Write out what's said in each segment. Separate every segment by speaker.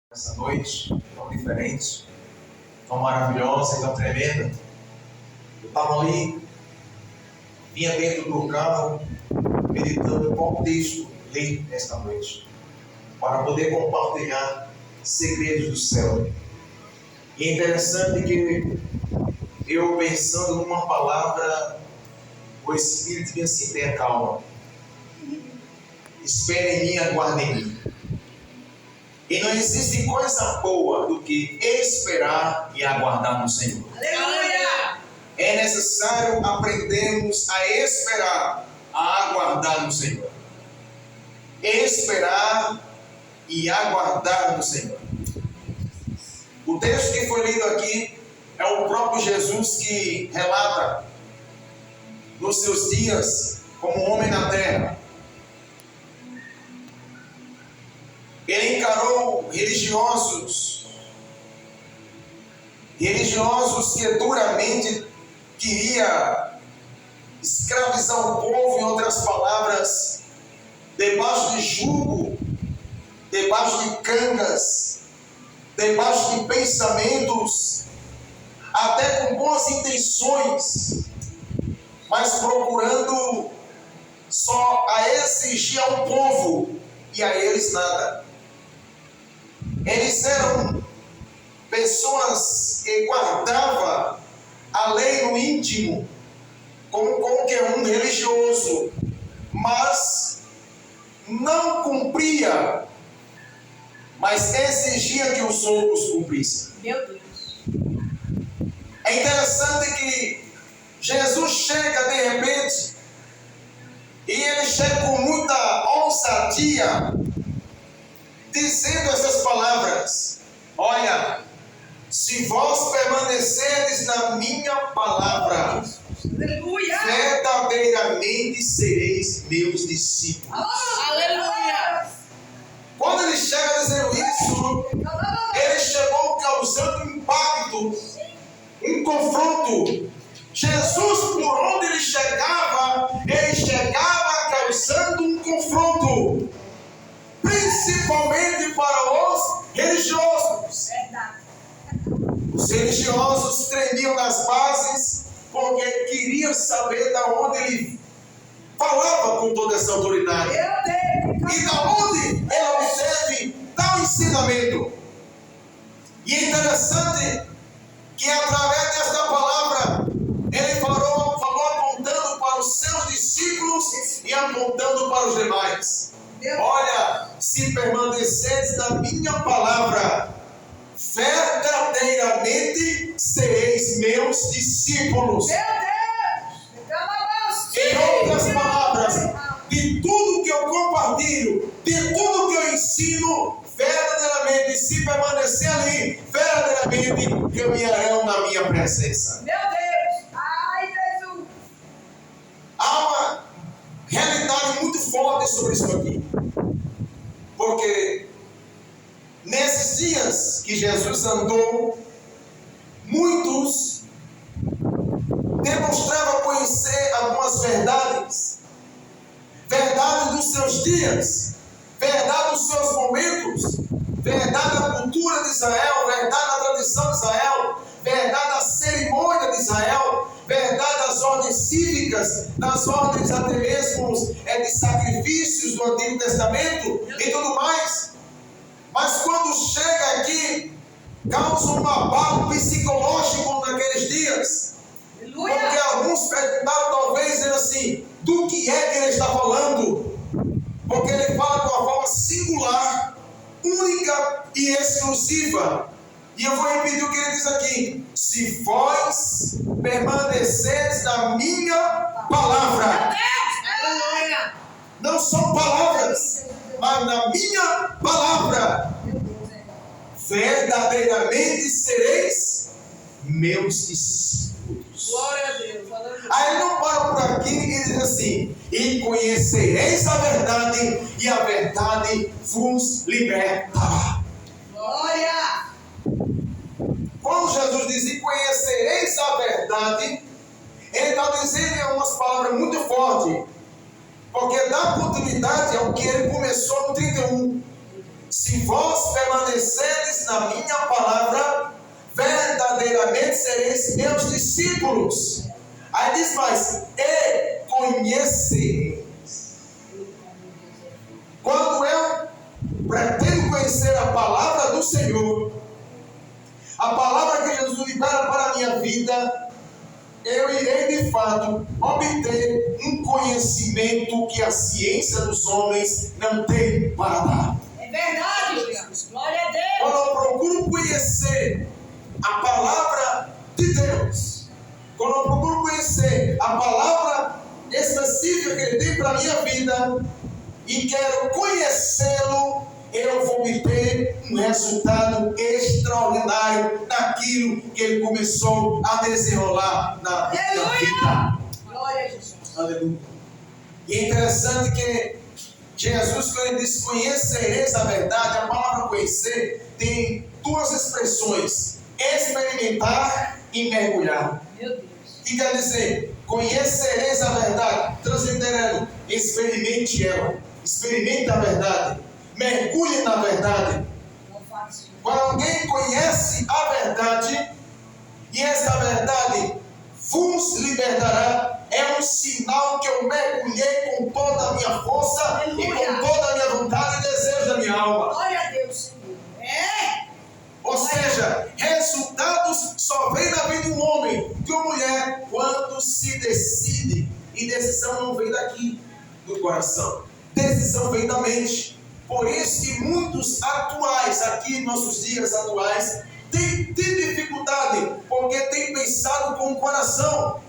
Speaker 1: Essa noite tão diferente, tão maravilhosa e tão tremenda. Eu estava ali, vinha dentro do carro, meditando qual texto ler esta noite, para poder compartilhar segredos do céu. E é interessante que eu, pensando numa palavra, o Espírito me assim: tenha calma, espere em mim, aguarde em mim. E não existe coisa boa do que esperar e aguardar no Senhor.
Speaker 2: Aleluia!
Speaker 1: É necessário aprendermos a esperar, a aguardar no Senhor. Esperar e aguardar no Senhor. O texto que foi lido aqui é o próprio Jesus que relata nos seus dias como homem na terra. Ele encarou religiosos que duramente queria escravizar o povo, em outras palavras, debaixo de jugo, debaixo de cangas, debaixo de pensamentos, até com boas intenções, mas procurando só a exigir ao povo e a eles nada. Eles eram pessoas que guardavam a lei no íntimo, como qualquer um religioso, mas não cumpria, mas exigia que os outros cumprissem.
Speaker 2: Meu Deus.
Speaker 1: É interessante que Jesus chega de repente, e ele chega com muita ousadia, dizendo essas palavras: olha, se vós permanecerdes na minha palavra,
Speaker 2: Aleluia!
Speaker 1: verdadeiramente sereis meus discípulos.
Speaker 2: Aleluia!
Speaker 1: Quando ele chega dizendo isso, ele chegou causando um impacto, um confronto. Jesus, por onde ele chegava causando um confronto, principalmente para os religiosos.
Speaker 2: Verdade.
Speaker 1: Os religiosos tremiam nas bases, porque queriam saber de onde ele falava com toda essa autoridade.
Speaker 2: Meu Deus.
Speaker 1: E da onde ele obteve tal ensinamento. E é interessante que através desta palavra ele falou apontando para os seus discípulos e apontando para os demais. Olha, se permaneceres na minha palavra, verdadeiramente sereis meus discípulos.
Speaker 2: Meu Deus.
Speaker 1: Em outras palavras, de tudo que eu compartilho, de tudo que eu ensino, verdadeiramente, se permanecer ali, verdadeiramente caminharão na minha presença.
Speaker 2: Meu Deus. Ai, Jesus.
Speaker 1: Há uma realidade muito forte sobre isso aqui. Porque nesses dias que Jesus andou, muitos demonstravam conhecer algumas verdades. Verdade dos seus dias, verdade dos seus momentos, verdade da cultura de Israel, verdade da tradição de Israel, verdade da cerimônia de Israel, verdade das ordens cívicas, das ordens até mesmo de sacrifícios do Antigo Testamento e tudo mais. Mas quando chega aqui, causa um abalo psicológico naqueles dias.
Speaker 2: Aleluia.
Speaker 1: Porque alguns perguntaram, talvez, dizendo assim: do que é que ele está falando? Porque ele fala de uma forma singular, única e exclusiva. E eu vou repetir o que ele diz aqui: se vós permaneceres na minha palavra.
Speaker 2: Aleluia.
Speaker 1: Não são palavras, mas na minha palavra, verdadeiramente sereis meus discípulos.
Speaker 2: Glória a Deus. Aleluia.
Speaker 1: Aí ele não para por aqui e diz assim: e conhecereis a verdade, e a verdade vos libertará.
Speaker 2: Glória.
Speaker 1: Quando Jesus diz: e conhecereis a verdade, ele está dizendo umas palavras muito fortes, porque dá continuidade ao que ele começou no 31. Se vós permanecerdes na minha palavra, verdadeiramente sereis meus discípulos. Aí diz mais, e conhecereis. Quando eu pretendo conhecer a palavra do Senhor, a palavra que Jesus libera para a minha vida, eu irei de fato obter um conhecimento que a ciência dos homens não tem para dar.
Speaker 2: É verdade, Jesus. Glória a Deus.
Speaker 1: Quando eu procuro conhecer a palavra de Deus, quando eu procuro conhecer a palavra específica que Ele tem para a minha vida e quero conhecê-lo, eu vou obter um resultado extraordinário naquilo que Ele começou a desenrolar na minha vida.
Speaker 2: Glória a Jesus.
Speaker 1: Aleluia. E é interessante que Jesus, quando Ele diz conhecereis a verdade, a palavra conhecer tem duas expressões: experimentar e mergulhar.
Speaker 2: Meu Deus.
Speaker 1: Que quer dizer, conhecereis a verdade, transliterando, experimente ela, experimente a verdade, mergulhe na verdade.
Speaker 2: Não faço.
Speaker 1: Quando alguém conhece a verdade, e esta verdade vos libertará, é um sinal que eu mergulhei com toda a minha força,
Speaker 2: Aleluia.
Speaker 1: e com toda a minha vontade e desejo da minha alma.
Speaker 2: Glória a Deus, Senhor. É.
Speaker 1: Ou seja, resultados só vem na vida de um homem, de uma mulher, quando se decide. E decisão não vem daqui, do coração. Decisão vem da mente. Por isso que muitos atuais, aqui nossos dias atuais, têm dificuldade, porque têm pensado com o coração.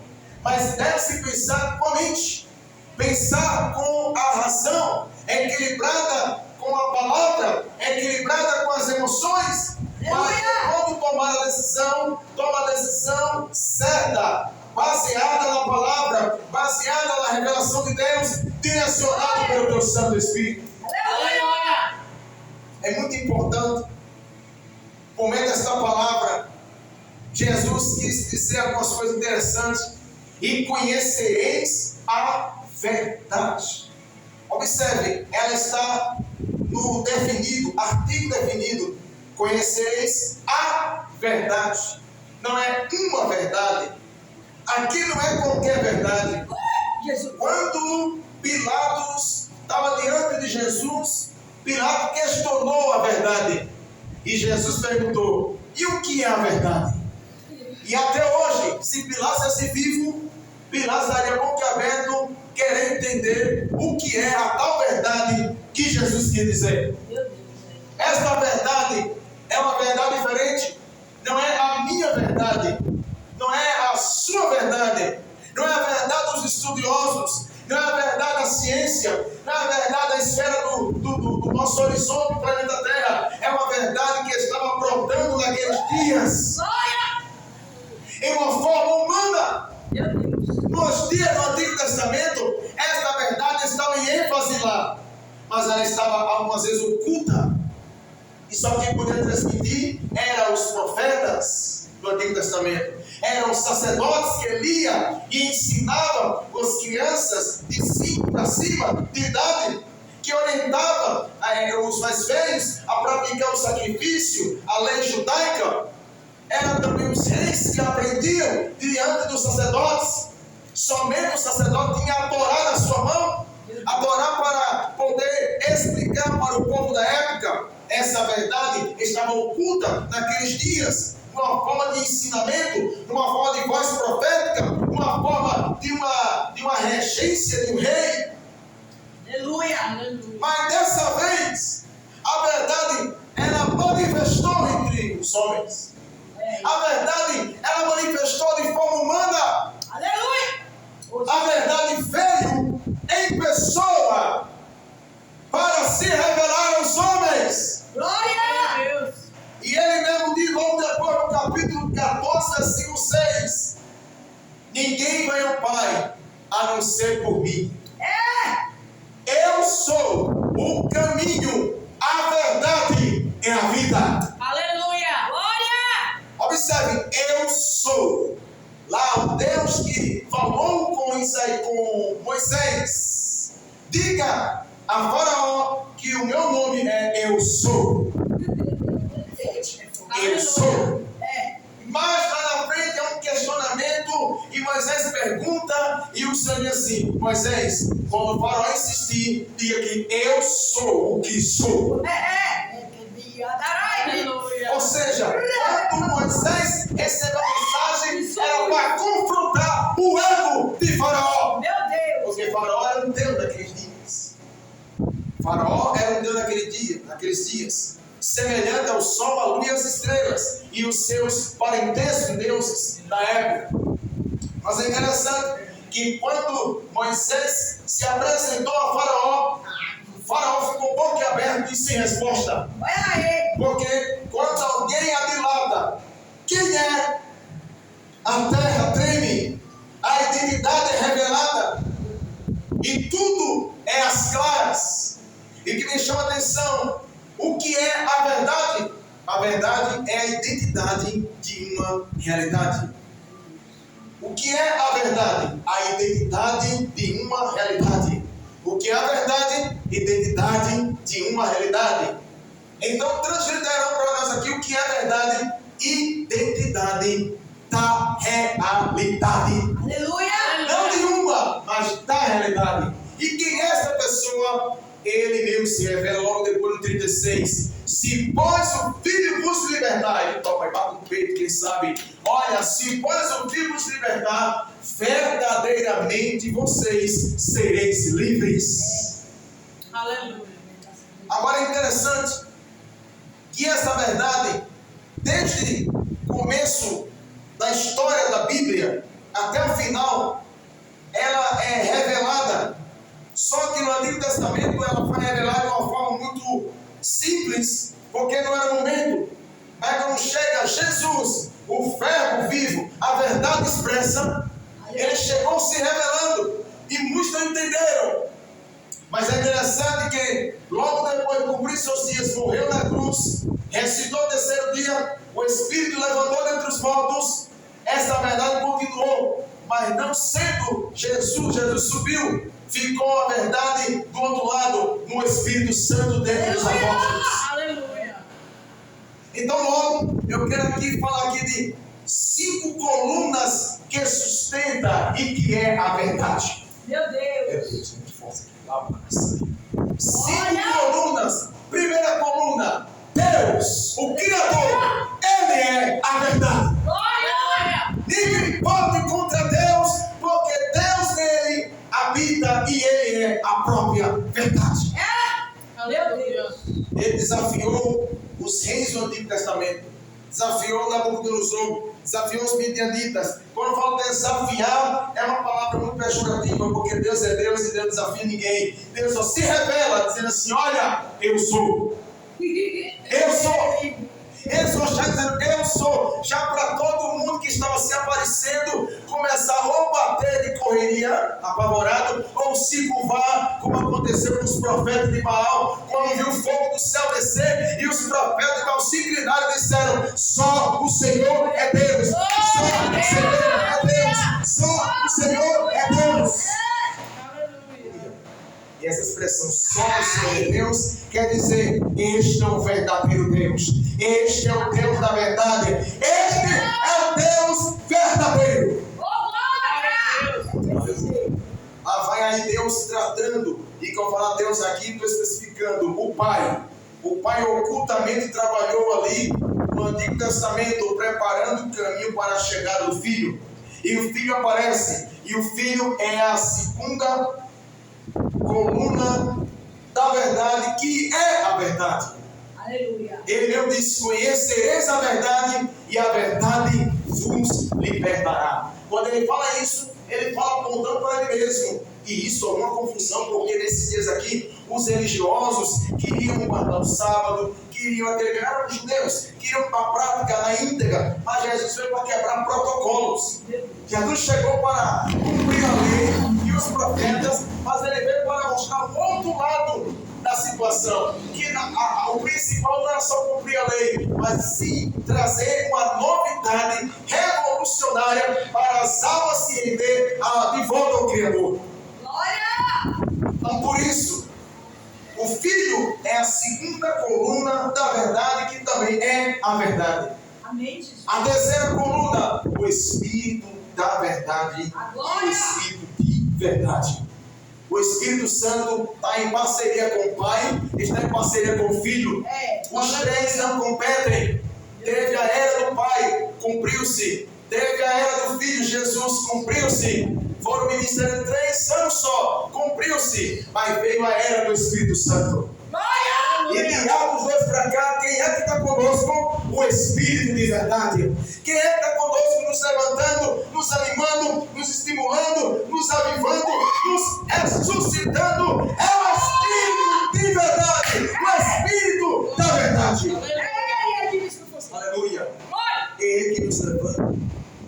Speaker 1: Mas deve-se pensar com a mente. Pensar com a razão, equilibrada com a palavra, equilibrada com as emoções. Mas quando tomar a decisão, toma a decisão certa, baseada na palavra, baseada na revelação de Deus, direcionada pelo Deus Santo Espírito.
Speaker 2: Aleluia.
Speaker 1: É muito importante, por meio desta palavra, Jesus quis dizer algumas coisas interessantes. E conhecereis a verdade. Observe, ela está no definido, artigo definido. Conhecereis a verdade. Não é uma verdade. Aqui não é qualquer verdade.
Speaker 2: Jesus.
Speaker 1: Quando Pilatos estava diante de Jesus, Pilatos questionou a verdade. E Jesus perguntou: e o que é a verdade? E até hoje, se Pilatos fosse vivo, Pilatos daria boca aberta, querendo entender o que é a tal verdade que Jesus quer dizer.
Speaker 2: Meu Deus.
Speaker 1: Esta verdade é uma verdade diferente. Não é a minha verdade, não é a sua verdade, não é a verdade dos estudiosos, não é a verdade da ciência, não é a verdade da esfera do nosso horizonte do planeta Terra. É uma verdade que estava brotando naqueles dias,
Speaker 2: Glória.
Speaker 1: em uma forma humana.
Speaker 2: Meu Deus.
Speaker 1: Nos dias do Antigo Testamento, esta verdade estava em ênfase lá, mas ela estava algumas vezes oculta. E só quem podia transmitir eram os profetas do Antigo Testamento. Eram os sacerdotes que lia e ensinava as crianças de 5 para cima de idade, que orientava os mais velhos a praticar o sacrifício, a lei judaica. Eram também os reis que aprendiam diante dos sacerdotes. Somente o sacerdote tinha a Torá na sua mão, a Torá para poder explicar para o povo da época. Essa verdade estava oculta naqueles dias, numa forma de ensinamento, numa forma de voz profética, numa forma de uma regência de um rei.
Speaker 2: Aleluia. Aleluia.
Speaker 1: Mas dessa vez, a verdade ela manifestou entre os homens. A verdade ela manifestou de forma humana.
Speaker 2: Aleluia.
Speaker 1: A verdade veio em pessoa para se revelar aos homens.
Speaker 2: Glória a Deus.
Speaker 1: E ele mesmo diz logo depois no capítulo 14, versículo 6: ninguém vem ao Pai a não ser por mim. Eu sou o caminho, a verdade e a vida.
Speaker 2: Aleluia. Glória.
Speaker 1: Observe, eu sou. Lá o Deus que falou com Moisés: diga a Faraó que o meu nome é Eu Sou. eu sou.
Speaker 2: É.
Speaker 1: Mas lá na frente há um questionamento e Moisés pergunta e o Senhor diz assim: Moisés, quando o faraó insistir, diga que eu sou o que sou.
Speaker 2: Aleluia.
Speaker 1: Ou seja, quando Moisés recebeu a mensagem, era para confrontar o ego de Faraó.
Speaker 2: Meu Deus.
Speaker 1: Porque Faraó era um Deus daqueles dias. Faraó era um Deus daqueles dias, semelhante ao sol, à lua e às estrelas, e os seus parentescos deuses da época. Mas é interessante que quando Moisés se apresentou a Faraó, o Faraó ficou boquiaberto e sem resposta.
Speaker 2: Olha aí.
Speaker 1: Porque quando alguém adilata quem é, a terra treme, a identidade é revelada e tudo é às claras. E o que me chama a atenção, o que é a verdade? A verdade é a identidade de uma realidade. O que é a verdade? A identidade de uma realidade. O que é a verdade? Identidade de uma realidade. Então, translitarão para nós aqui o que é a verdade? Identidade da realidade.
Speaker 2: Aleluia.
Speaker 1: Não de uma, mas da realidade. E quem é essa pessoa? Ele mesmo se revela logo depois no 36. Se pois o Filho vos libertar, ele toca e bate no peito, quem sabe. Olha, se pois o Filho vos libertar, verdadeiramente vocês sereis livres.
Speaker 2: Aleluia.
Speaker 1: Agora é interessante que essa verdade, desde o começo da história da Bíblia até o final, ela é revelada. Só que no Antigo Testamento ela foi revelada de uma forma muito simples, porque não era momento. Mas quando chega Jesus, o verbo vivo, a verdade expressa, ele chegou se revelando e muitos não entenderam. Mas é interessante que logo depois de cumprir seus dias, morreu na cruz, ressuscitou no terceiro dia, o Espírito levantou dentre os mortos. Essa verdade continuou, mas não sendo Jesus subiu, ficou a verdade do outro lado, no Espírito Santo dentro dos apóstolos.
Speaker 2: Aleluia.
Speaker 1: Então logo, eu quero aqui falar aqui de 5 colunas que sustenta e que é a verdade.
Speaker 2: Meu Deus.
Speaker 1: Deus, muito forte aqui. 5 colunas. Primeira coluna, Deus, o Criador, Ele é a verdade.
Speaker 2: Glória.
Speaker 1: Ninguém pode contra Deus, porque Deus nele habita e Ele é a própria verdade.
Speaker 2: Meu Deus.
Speaker 1: Ele desafiou os reis do Antigo Testamento, desafiou Nabucodonosor, desafiou os midianitas. Quando eu falo desafiar, é uma palavra muito pejorativa, porque Deus é Deus e Deus não desafia ninguém. Deus só se revela dizendo assim: olha, eu sou. Eu sou. Ele só está dizendo, eu sou. Já para todo mundo que estava se aparecendo, começar ou bater de correria, apavorado, ou se curvar, como aconteceu com os profetas de Baal, quando viu o fogo do céu descer, e os profetas de Baal se inclinaram e disseram: só o Senhor é Deus. Só o Senhor é Deus. Só o Senhor é Deus. E essa expressão, só o Senhor é Deus, quer dizer, este é o verdadeiro Deus. Este é o Deus da verdade. Este é o Deus verdadeiro. Lá vai aí Deus tratando, e quando eu falar Deus aqui, estou especificando o Pai. O Pai ocultamente trabalhou ali no Antigo Testamento, preparando o caminho para a chegada do Filho. E o Filho aparece, e o Filho é a segunda coluna da verdade, que é a verdade.
Speaker 2: Aleluia.
Speaker 1: Ele mesmo disse: conhecereis a verdade e a verdade vos libertará. Quando ele fala isso, ele fala apontando para ele mesmo. E isso é uma confusão, porque nesses dias aqui, os religiosos queriam guardar o sábado, queriam eram os judeus, queriam a prática na íntegra, mas Jesus veio para quebrar protocolos. Jesus chegou para cumprir a lei e os profetas, mas ele veio para mostrar o outro lado da situação, que o principal não era só cumprir a lei, mas sim trazer uma novidade revolucionária para as almas se render de volta ao Criador.
Speaker 2: Glória.
Speaker 1: Então, por isso, o Filho é a segunda coluna da verdade, que também é a verdade.
Speaker 2: Amém, Jesus.
Speaker 1: A terceira coluna, o Espírito da verdade,
Speaker 2: A glória.
Speaker 1: o Espírito de verdade. O Espírito Santo está em parceria com o Pai, está em parceria com o Filho. Os três não competem. Teve a era do Pai, cumpriu-se. Teve a era do Filho, Jesus, cumpriu-se. Foram ministrando 3 anos só, cumpriu-se. Mas veio a era do Espírito Santo. E de Atos 2 para cá, quem é que está conosco? O Espírito de verdade. Quem é que está conosco, nos levantando, nos animando, nos estimulando, nos avivando, nos ressuscitando? É o Espírito de verdade. O Espírito da verdade. Aleluia. Ele que nos levanta,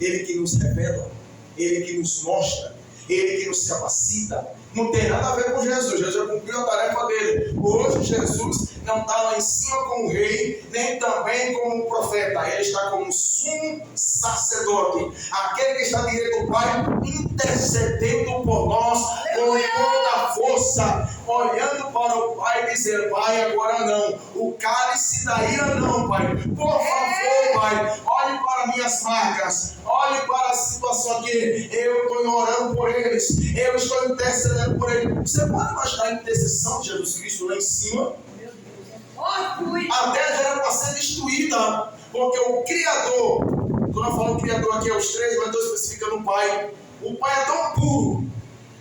Speaker 1: Ele que nos revela, Ele que nos mostra, Ele que nos capacita. Não tem nada a ver com Jesus. Jesus já cumpriu a tarefa dele. Hoje Jesus não está lá em cima como rei, nem também como profeta. Ele está como sumo sacerdote, aquele que está direito do Pai, intercedendo por nós com toda a força, olhando para o Pai e dizer: Pai, agora não, o cálice da ira não, Pai, por favor, Pai, olhe para minhas marcas, olhe para a situação aqui, eu estou orando por eles, eu estou intercedendo por eles. Você pode imaginar a intercessão de Jesus Cristo lá em cima? A terra já era para ser destruída, porque o Criador, quando eu falo Criador aqui é os três, mas estou especificando o Pai. O Pai é tão puro,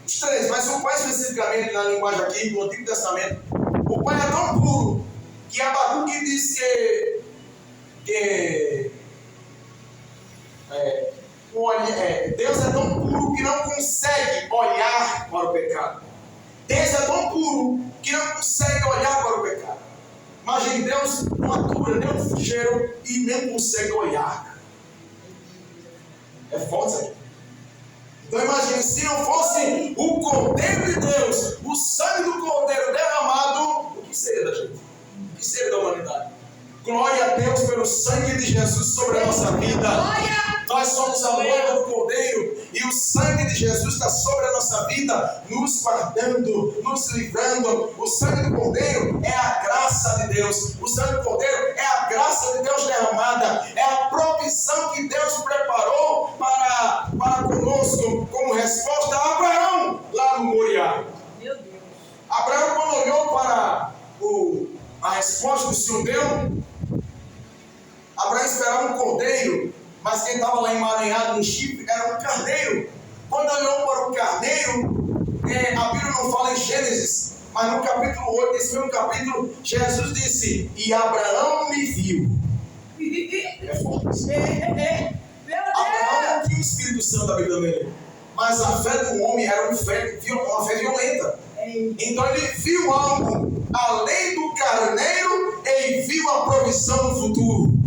Speaker 1: os três, mas o Pai especificamente na linguagem aqui do Antigo Testamento, o Pai é tão puro que Abacuque diz que Deus é tão puro que não consegue olhar para o pecado. Deus é tão puro que não consegue olhar para o pecado. Imagine, Deus não atura nem um cheiro e nem consegue olhar. É forte isso aqui. Então imagine, se não fosse o Cordeiro de Deus, o sangue do Cordeiro derramado, o que seria da gente? O que seria da humanidade? Glória a Deus pelo sangue de Jesus sobre a nossa vida. Nós somos a noiva do Cordeiro e o sangue de Jesus está sobre a nossa vida, nos guardando, nos livrando. O sangue do Cordeiro é a graça de Deus. O sangue do Cordeiro é a graça de Deus derramada. É a provisão que Deus preparou para conosco como resposta a Abraão lá no Moriá.
Speaker 2: Meu Deus.
Speaker 1: Abraão, quando olhou para a resposta que o Senhor deu, Abraão esperava um cordeiro, mas quem estava lá emaranhado no chifre era um carneiro. Quando olhou para o carneiro, a Bíblia não fala em Gênesis, mas no capítulo 8, nesse mesmo capítulo, Jesus disse: e Abraão me viu. É forte. Abraão não tinha o Espírito Santo da vida dele, mas a fé do homem era uma fé violenta. Então ele viu algo além do carneiro e viu a provisão no futuro.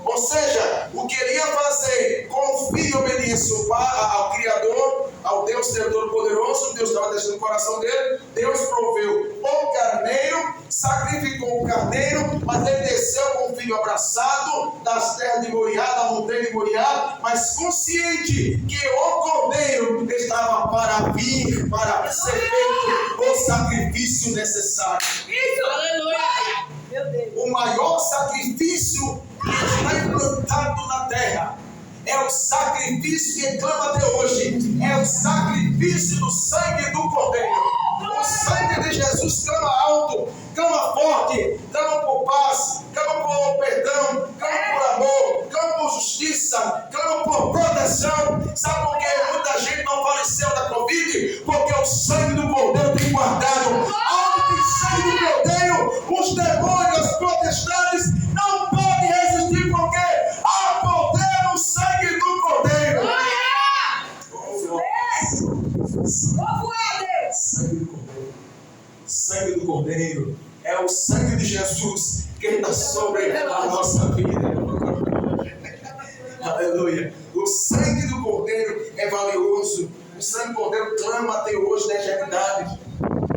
Speaker 1: Ou seja, o que ele ia fazer com fé e obediência ao Criador, ao Deus Todo-Poderoso, Deus estava deixando no coração dele, Deus proveu o carneiro, sacrificou o carneiro, mas ele desceu com o filho abraçado das terras de Moriá, da montanha de Moriá, mas consciente que o cordeiro estava para vir, para ser feito o sacrifício necessário.
Speaker 2: Isso! Aleluia! Meu Deus!
Speaker 1: O maior sacrifício que está implantado na terra é o sacrifício que clama até hoje, é o sacrifício do sangue do Cordeiro. O sangue de Jesus clama alto, clama forte, clama por paz, clama por perdão, clama por amor, clama por justiça, clama por proteção. Sabe por que muita gente não faleceu da Covid? Porque o sangue do Cordeiro tem guardado. Onde tem sangue do Cordeiro, os demônios, as potestades não podem resistir, porque há poder no sangue do Cordeiro. Sangue do Cordeiro é o sangue de Jesus que está sobre a nossa vida. Aleluia. O sangue do Cordeiro é valioso. O sangue do Cordeiro clama até hoje na eternidade.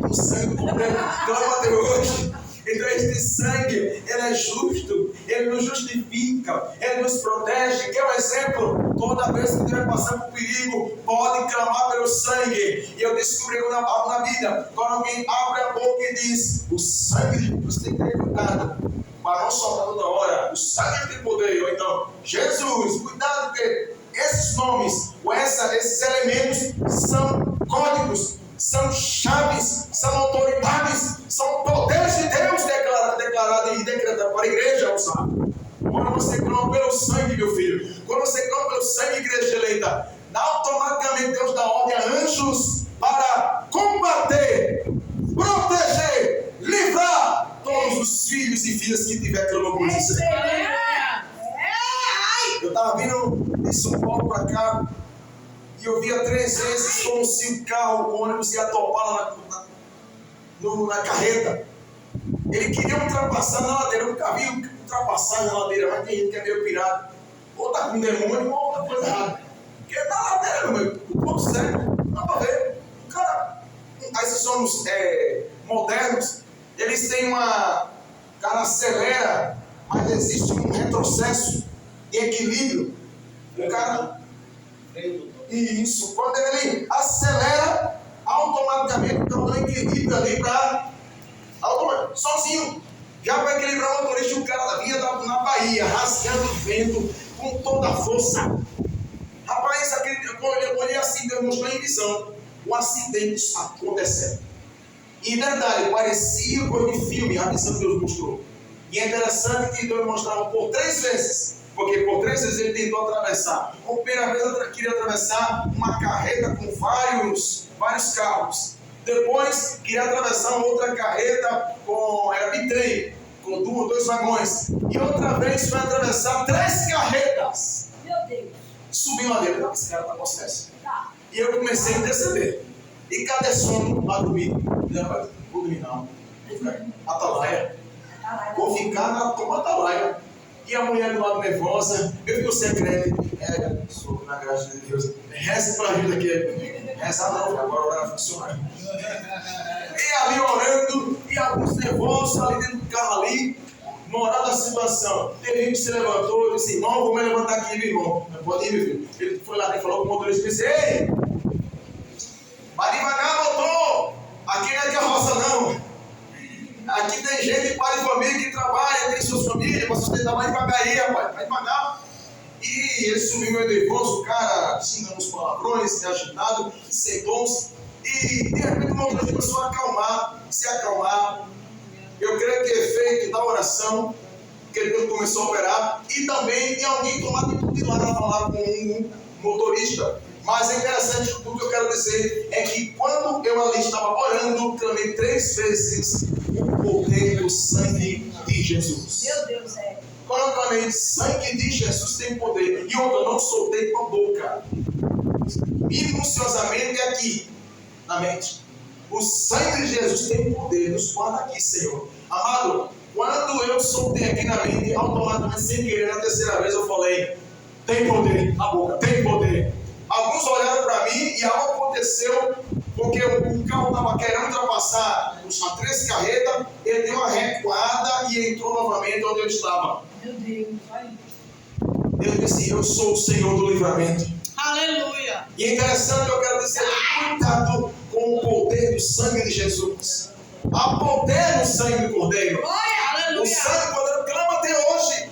Speaker 1: O sangue do Cordeiro clama até hoje. Então este sangue, ele é justo, ele Ele nos justifica, Ele nos protege. Quer um exemplo? Toda vez que tiver passando por perigo, pode clamar pelo sangue. E eu descobri algo na Bíblia. Quando alguém abre a boca e diz: o sangue de Jesus, tem que ter cuidado para não soltar toda hora. O sangue tem poder. Ou então, Jesus, cuidado, porque esses nomes, ou esses elementos são códigos, são chaves, são autoridades, são poderes de Deus declarado e decretado para a igreja usar. Quando você clama pelo sangue, meu filho, quando você clama pelo sangue, igreja eleita, automaticamente Deus dá ordem a anjos para combater, proteger, livrar todos os filhos e filhas que tiver clamando por isso. Eu estava vindo de São Paulo para cá e eu via 3 vezes como se o carro, o ônibus ia topar lá na carreta. Ele queria ultrapassar na ladeira, eu nunca vi ultrapassar na ladeira, mas tem gente que é meio pirata. Ou tá com demônio ou outra coisa errada. Porque na ladeira, meu irmão, o ponto certo, dá para ver. O cara, esses ônibus modernos, eles têm uma. O cara acelera, mas existe um retrocesso de equilíbrio. O cara. Isso, quando ele acelera, automaticamente o carro dá equilíbrio ali para. Sozinho. Já para equilibrar o motorista, o cara vinha na Bahia, rasgando o vento com toda a força. Rapaz, quando eu olhei assim, demonstrou em visão o acidente acontecendo. E detalhe, parecia coisa de filme, a visão que Deus mostrou. E é interessante que Deus mostrava por 3 vezes. Porque por 3 vezes ele tentou atravessar. A primeira vez ele queria atravessar uma carreta com vários carros. Depois queria atravessar uma outra carreta era bitrem, com 2 vagões. E outra vez foi atravessar 3 carretas.
Speaker 2: Meu Deus.
Speaker 1: Subiu lá dentro, esse cara tá com acesso. E eu comecei a interceder. E cadê sono lá dormir? Não, vou dormir não. Vou ficar atalaia. Vou ficar na tua atalaia. E a mulher do lado nervosa, eu vi o segredo. Sou na graça de Deus. Reza para ajuda aqui. Reza não, agora vai funcionar. E ali orando, e alguns nervosos ali dentro do carro ali, moral da situação. Teve que se levantou e disse: irmão, vou me levantar aqui, meu irmão. Não pode ir, meu filho. Ele foi lá e falou com o motorista e disse: ei, vai devagar, motor. Aqui não é carroça, não. Aqui tem gente, pai de família que trabalha, tem suas famílias, para sustentar mais devagar aí, rapaz, vai devagar. E ele subiu meio nervoso, o cara xingando os palavrões, agitado, sentou-se. E de repente o motorista começou a se acalmar. Eu creio que é efeito da oração, que Deus começou a operar, e também de alguém tomar atitude lá para falar com um motorista. Mas é interessante, o que eu quero dizer é que quando eu ali estava orando, clamei 3 vezes o poder do sangue de Jesus.
Speaker 2: Meu Deus,
Speaker 1: Quando eu clamei, sangue de Jesus tem poder. E outra, eu não soltei com a boca. Minuciosamente aqui, na mente. O sangue de Jesus tem poder. Nos guarda aqui, Senhor. Amado, quando eu soltei aqui na mente, automaticamente, sem querer, na 3ª vez eu falei: tem poder. Na boca, tem poder. Alguns olharam para mim e algo aconteceu, porque o carro estava querendo ultrapassar as 3 carretas, ele deu uma recuada e entrou novamente onde eu estava.
Speaker 2: Meu Deus, vai.
Speaker 1: Ele disse: eu sou o Senhor do livramento.
Speaker 2: Aleluia.
Speaker 1: E é interessante, eu quero dizer, cuidado com o poder do sangue de Jesus. Há poder no sangue do Cordeiro.
Speaker 2: Aleluia.
Speaker 1: O sangue do Cordeiro clama até hoje.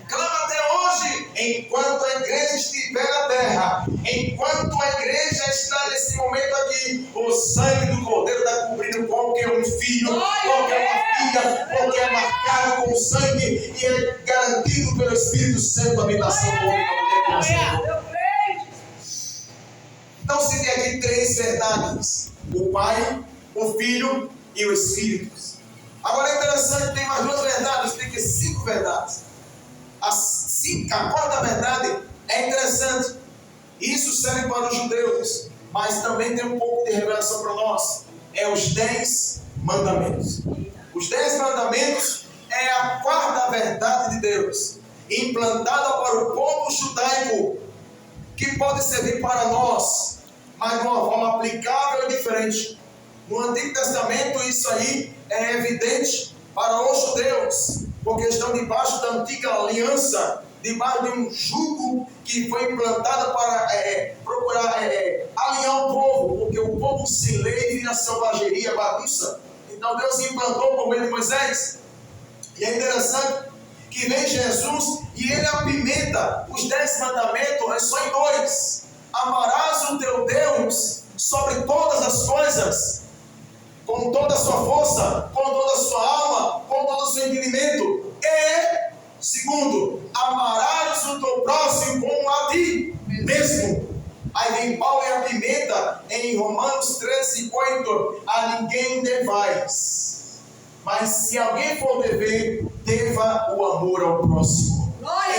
Speaker 1: Clama até hoje, enquanto a igreja estiver na terra, enquanto a igreja está nesse momento aqui, o sangue do Cordeiro está cobrindo qualquer um filho, qualquer uma filha, qualquer marcado com sangue, e é garantido pelo Espírito Santo a habitação do homem. Então se tem aqui 3 verdades: o Pai, o Filho e o Espírito. Agora é interessante, tem mais 2 verdades, tem que 5 verdades. A 4ª verdade é interessante. Isso serve para os judeus, mas também tem um pouco de revelação para nós. É os 10 mandamentos. Os 10 mandamentos é a 4ª verdade de Deus, implantada para o povo judaico, que pode servir para nós, mas de uma forma aplicável e diferente. No Antigo Testamento isso aí é evidente para os judeus. porque estão debaixo da antiga aliança, debaixo de um jugo que foi implantado para procurar alinhar o povo, porque o povo sem lei vira selvageria, bagunça. Então Deus implantou por meio de Moisés. E é interessante que vem Jesus e ele apimenta os 10 mandamentos só em 2. Amarás o teu Deus sobre todas as coisas, com toda a sua força, com toda a sua alma, com todo o seu entendimento. E, segundo, amarás o teu próximo como a ti mesmo. Aí vem Paulo e apimenta em Romanos 13:8: a ninguém devais, mas se alguém for dever, deva o amor ao próximo.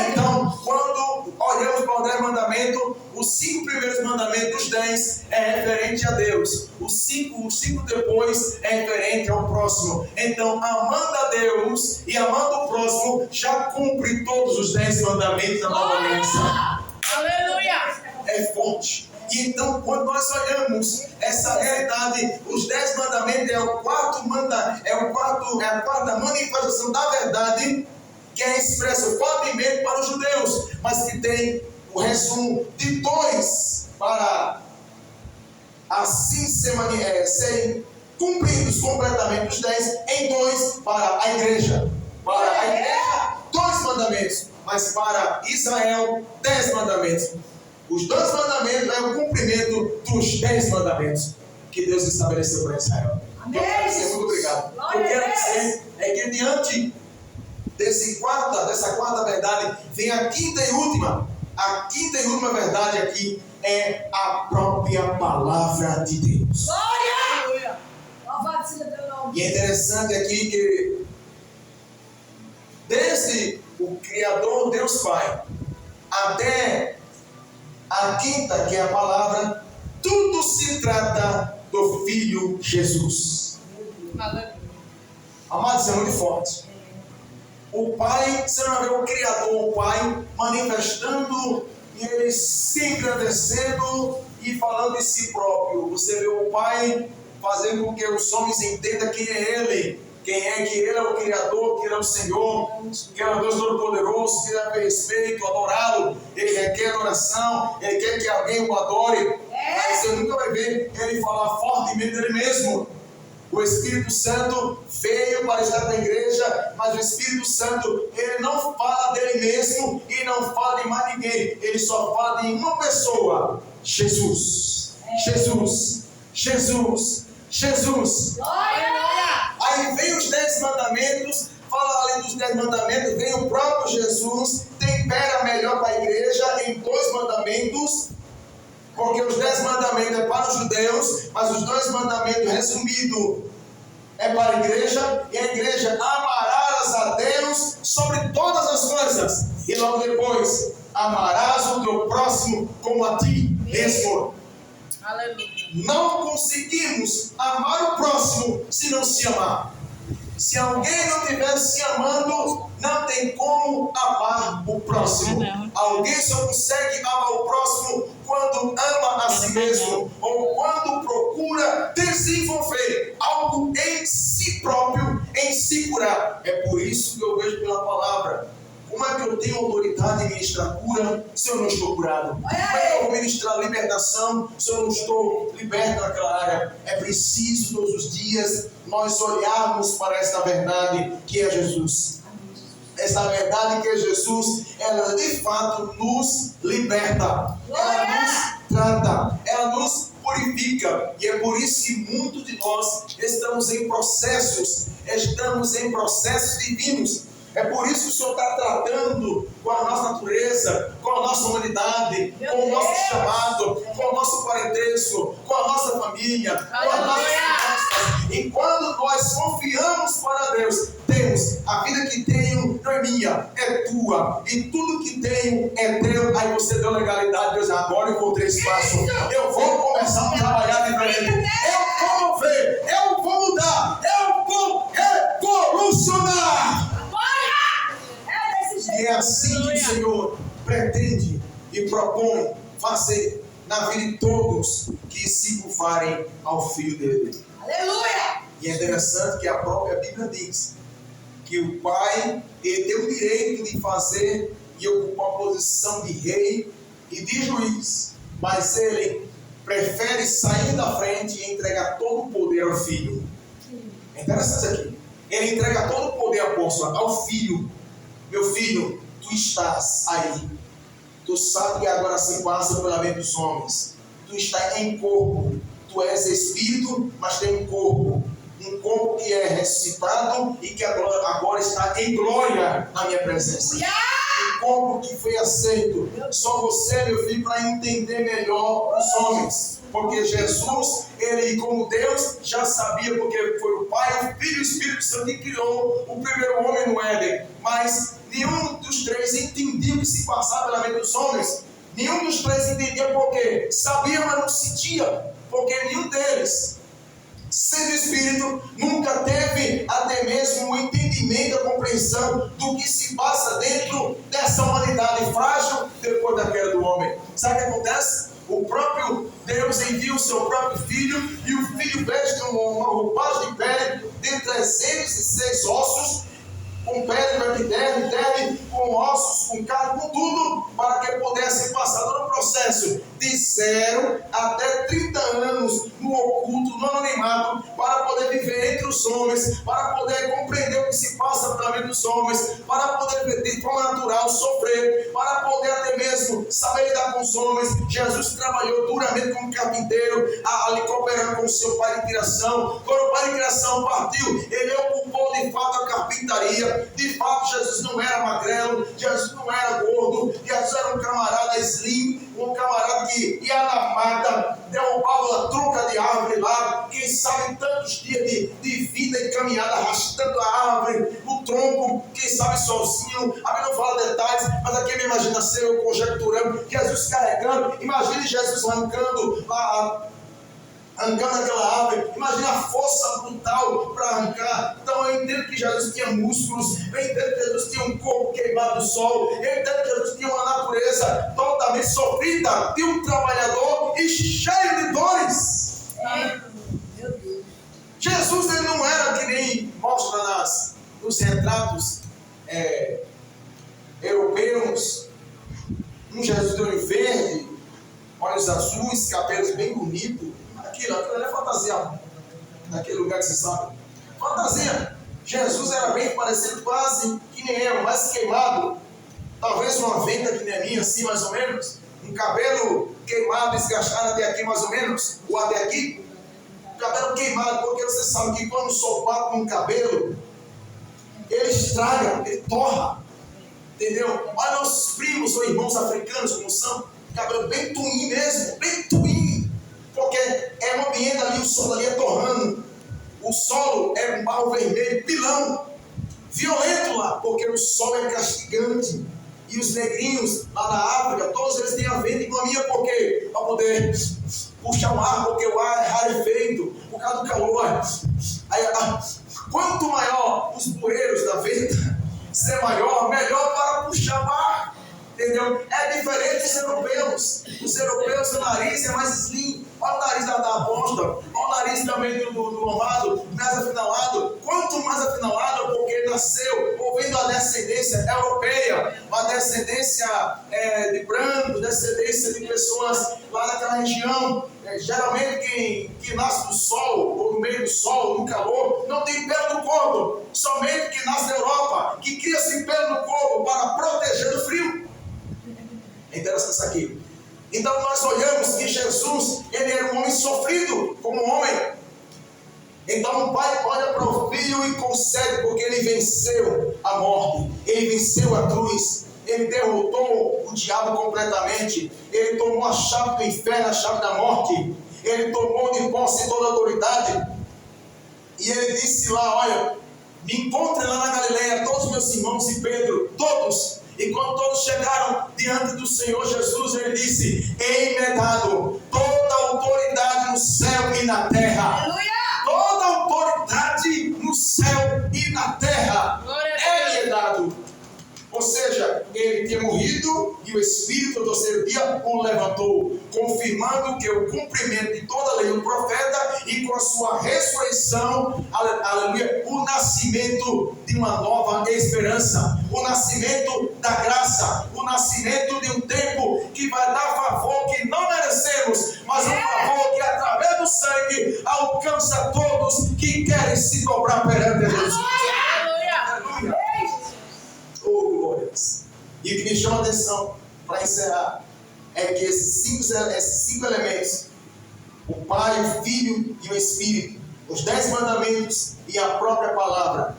Speaker 1: Então, quando olhamos para o 10 mandamento, os 5 primeiros mandamentos dos 10 é referente a Deus. Os 5 depois é referente ao próximo. Então, amando a Deus e amando o próximo, já cumpre todos os 10 mandamentos da nova aliança.
Speaker 2: Aleluia!
Speaker 1: É forte. E então, quando nós olhamos essa realidade, os 10 mandamentos é a quarta manifestação da verdade, que é expressa fortemente para os judeus, mas que tem o resumo de 2 para assim serem cumpridos completamente os 10 em 2 para a igreja. Para a igreja, 2 mandamentos, mas para Israel, 10 mandamentos. Os 2 mandamentos é o cumprimento dos 10 mandamentos que Deus estabeleceu para Israel.
Speaker 3: Amém.
Speaker 1: Muito obrigado. O que eu quero dizer é que diante dessa quarta verdade, vem a quinta e última. A quinta e última verdade aqui é a própria palavra de Deus.
Speaker 3: Glória! Louvado seja teu nome.
Speaker 1: E é interessante aqui que desde o Criador, Deus Pai, até a quinta, que é a palavra, tudo se trata do Filho Jesus. Amados, é muito forte. O Pai, você não vê o Criador, o Pai, manifestando e ele se engrandecendo e falando de si próprio. Você vê o Pai fazendo com que os homens entendam quem é Ele. Quem é que Ele é o Criador, que Ele é o Senhor, que Ele é o Deus Todo-Poderoso, que Ele deve respeito, adorá-lo. Ele requer adoração, Ele quer que alguém o adore. Mas você nunca vai ver Ele falar fortemente dele mesmo. O Espírito Santo veio para estar na igreja, mas o Espírito Santo, ele não fala dele mesmo e não fala de mais ninguém. Ele só fala de uma pessoa: Jesus. Jesus. Jesus. Jesus.
Speaker 3: Glória!
Speaker 1: Aí vem os 10 mandamentos, fala além dos 10 mandamentos, vem o próprio Jesus, tempera melhor para a igreja em 2 mandamentos. Porque os 10 mandamentos é para os judeus, mas os 2 mandamentos resumidos é para a igreja. E a igreja amarás a Deus sobre todas as coisas. E logo depois, amarás o teu próximo como a ti mesmo.
Speaker 2: Aleluia.
Speaker 1: Não conseguimos amar o próximo se não se amar. Se alguém não estiver se amando, não tem como amar o próximo. Alguém só consegue amar o próximo quando ama a si mesmo, ou quando procura desenvolver algo em si próprio, em si curar. É por isso que eu vejo pela palavra: como é que eu tenho autoridade de ministrar cura se eu não estou curado? Como é que eu vou ministrar libertação se eu não estou liberto naquela área? É preciso todos os dias nós olharmos para esta verdade que é Jesus. Esta verdade que é Jesus, ela de fato nos liberta. Ela nos trata, ela nos purifica. E é por isso que muitos de nós estamos em processos divinos. É por isso que o Senhor está tratando com a nossa natureza, com a nossa humanidade, com o nosso chamado, com o nosso parentesco, com a nossa família, com as nossas finanças. E quando nós confiamos para Deus, a vida que tenho não é minha, é tua. E tudo que tenho é teu. Aí você deu legalidade, Deus, agora eu encontrei espaço. Eu vou começar a trabalhar diferente. Eu vou mover, eu vou mudar, eu vou revolucionar. E é assim que o Senhor pretende e propõe fazer na vida de todos que se curvarem ao Filho dele.
Speaker 3: Aleluia!
Speaker 1: E é interessante que a própria Bíblia diz que o pai ele tem o direito de fazer e ocupar a posição de rei e de juiz, mas ele prefere sair da frente e entregar todo o poder ao filho. É interessante aqui. Ele entrega todo o poder ao filho. Meu filho, tu estás aí. Tu sabe que agora se passa pela mente dos homens. Tu estás em corpo. Tu és espírito, mas tem um corpo. Um corpo que é ressuscitado e que agora está em glória na minha presença. Um corpo que foi aceito. Só você, meu filho, para entender melhor os homens. Porque Jesus, ele como Deus, já sabia, porque foi o Pai, o Filho e o Espírito Santo que criou o primeiro homem no Éden. Mas nenhum dos três entendia o que se passava pela mente dos homens. Nenhum dos três entendia por quê. Sabia, mas não sentia. Porque nenhum deles, sendo espírito, nunca teve até mesmo o entendimento, a compreensão do que se passa dentro dessa humanidade frágil depois da queda do homem. Sabe o que acontece? O próprio Deus envia o seu próprio filho e o filho veste uma roupagem de pele de 306 ossos, com pele do epiderme, com ossos, com carne, com tudo, para que pudesse passar todo o processo de 0 até 30 anos no oculto, no anonimato, para poder viver entre os homens, para poder compreender o que se passa pela mente dos homens, para poder ver de forma natural sofrer, para poder até mesmo saber lidar com os homens. Jesus trabalhou duramente como carpinteiro, ali cooperando com o seu pai de criação. Quando o pai de criação partiu, ele ocupou de fato a carpintaria. De fato, Jesus não era magrelo, Jesus não era gordo, Jesus era um camarada slim, um camarada que ia na mata, derrubava a trunca de árvore lá, quem sabe tantos dias de vida e caminhada, arrastando a árvore, o tronco, quem sabe sozinho. A Bíblia não fala detalhes, mas aqui me imagina ser eu conjecturando, Jesus carregando, imagine Jesus arrancando aquela árvore, imagina a força brutal para arrancar. Então eu entendo que Jesus tinha músculos, eu entendo que Jesus tinha um corpo queimado do sol, eu entendo que Jesus tinha uma natureza totalmente sofrida, de um trabalhador e cheio de dores.
Speaker 3: Meu Deus.
Speaker 1: Jesus ele não era que nem mostra nos retratos europeus, um Jesus de olho verde, olhos azuis, cabelos bem bonitos. Aquilo é fantasia, naquele lugar que você sabe. Fantasia. Jesus era bem parecido, quase que nem eu, mais queimado. Talvez uma venda que nem a minha, assim, mais ou menos. Um cabelo queimado, desgastado até aqui, mais ou menos. Ou até aqui. Cabelo queimado, porque você sabe que quando o sol bate no cabelo, ele estraga, ele torra. Entendeu? Olha nossos primos ou irmãos africanos, como são. Cabelo bem tuim mesmo, bem tuim. Porque é um ambiente ali, o solo ali é torrando. O solo é um barro vermelho, pilão, violento lá, porque o solo é castigante. E os negrinhos lá na África, todos eles têm a venda igualinha, porque para poder puxar o ar, porque o ar é rarefeito, por causa do calor. Aí, quanto maior os bueiros da venda, ser maior, melhor para puxar o ar. Entendeu? É diferente dos europeus. Os europeus, o nariz é mais slim. Olha o nariz da bosta, olha o nariz também do lomado, mais afinalado. Quanto mais afinalado, porque ele nasceu ouvindo a descendência europeia, uma descendência de branco, descendência de pessoas lá naquela região. Geralmente quem nasce do sol, ou no meio do sol, no calor, não tem pelo no corpo. Somente quem nasce da Europa, que cria-se pelo no corpo para proteger do frio. É interessante isso aqui. Então nós olhamos que Jesus, ele era um homem sofrido como homem. Então o pai olha para o filho e concede, porque ele venceu a morte, ele venceu a cruz, ele derrotou o diabo completamente, ele tomou a chave do inferno, a chave da morte, ele tomou de posse toda a autoridade. E ele disse lá, olha, me encontre lá na Galileia, todos os meus irmãos e Pedro, todos. E quando todos chegaram diante do Senhor Jesus, ele disse, ei-me é dado toda a autoridade no céu e na terra.
Speaker 3: Aleluia!
Speaker 1: Toda a autoridade no céu e na terra. É-me é dado. Ou seja, seja, ele tinha morrido e o Espírito no terceiro dia o levantou, confirmando que o cumprimento de toda a lei do profeta e com a sua ressurreição, aleluia, o nascimento de uma nova esperança, o nascimento da graça, o nascimento de um tempo que vai dar favor que não merecemos, mas um favor que através do sangue alcança todos que querem se dobrar perante Jesus. Aleluia! Oh, glórias! E o que me chama a atenção, para encerrar, é que esses cinco elementos, o Pai, o Filho e o Espírito, os 10 mandamentos e a própria palavra,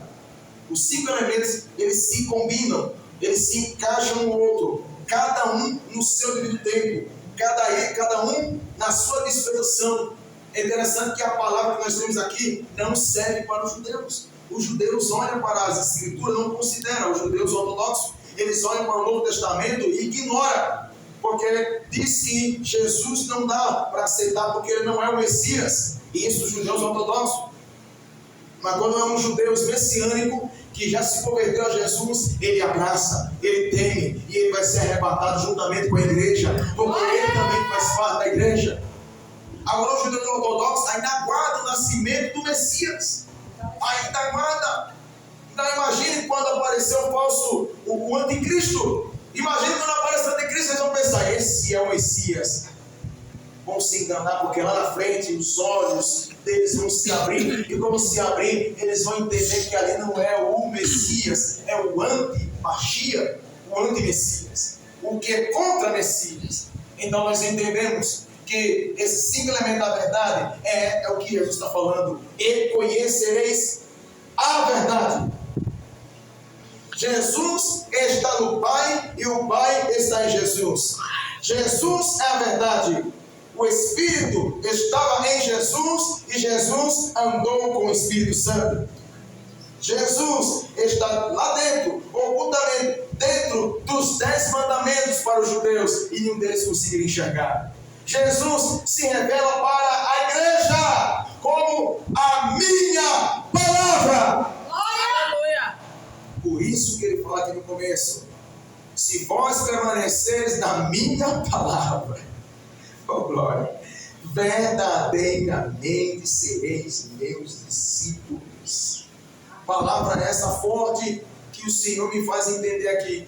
Speaker 1: os 5 elementos, eles se combinam, eles se encaixam no outro, cada um no seu devido tempo, cada um na sua dispensação. É interessante que a palavra que nós temos aqui não serve para os judeus. Os judeus olham para as escrituras, não consideram. Os judeus ortodoxos, eles olham para o Novo Testamento e ignoram, porque diz que Jesus não dá para aceitar porque ele não é o Messias. E isso os judeus ortodoxos. Mas quando é um judeu messiânico que já se converteu a Jesus, ele abraça, ele teme e ele vai ser arrebatado juntamente com a igreja, porque ele também faz parte da igreja. Agora os judeus ortodoxos ainda aguardam o nascimento do Messias, ainda aguardam. Então imagine quando aparecer o falso, o anticristo. Imagine quando aparecer o anticristo, eles vão pensar, esse é o Messias. Vão se enganar, porque lá na frente os olhos deles vão se abrir, e quando se abrir, eles vão entender que ali não é o Messias, é o anti-Machia, o anti-Messias, o que é contra Messias. Então nós entendemos que esses 5 elementos da verdade é o que Jesus está falando. E conhecereis a verdade. Jesus está no Pai e o Pai está em Jesus. Jesus é a verdade. O Espírito estava em Jesus e Jesus andou com o Espírito Santo. Jesus está lá dentro, ocultamente, dentro dos 10 mandamentos para os judeus, e nenhum deles conseguiria enxergar. Jesus se revela para a igreja como a minha palavra.
Speaker 2: Aleluia!
Speaker 1: Por isso que ele fala aqui no começo: se vós permaneceres na minha palavra, oh glória, verdadeiramente sereis meus discípulos. Palavra essa forte que o Senhor me faz entender aqui,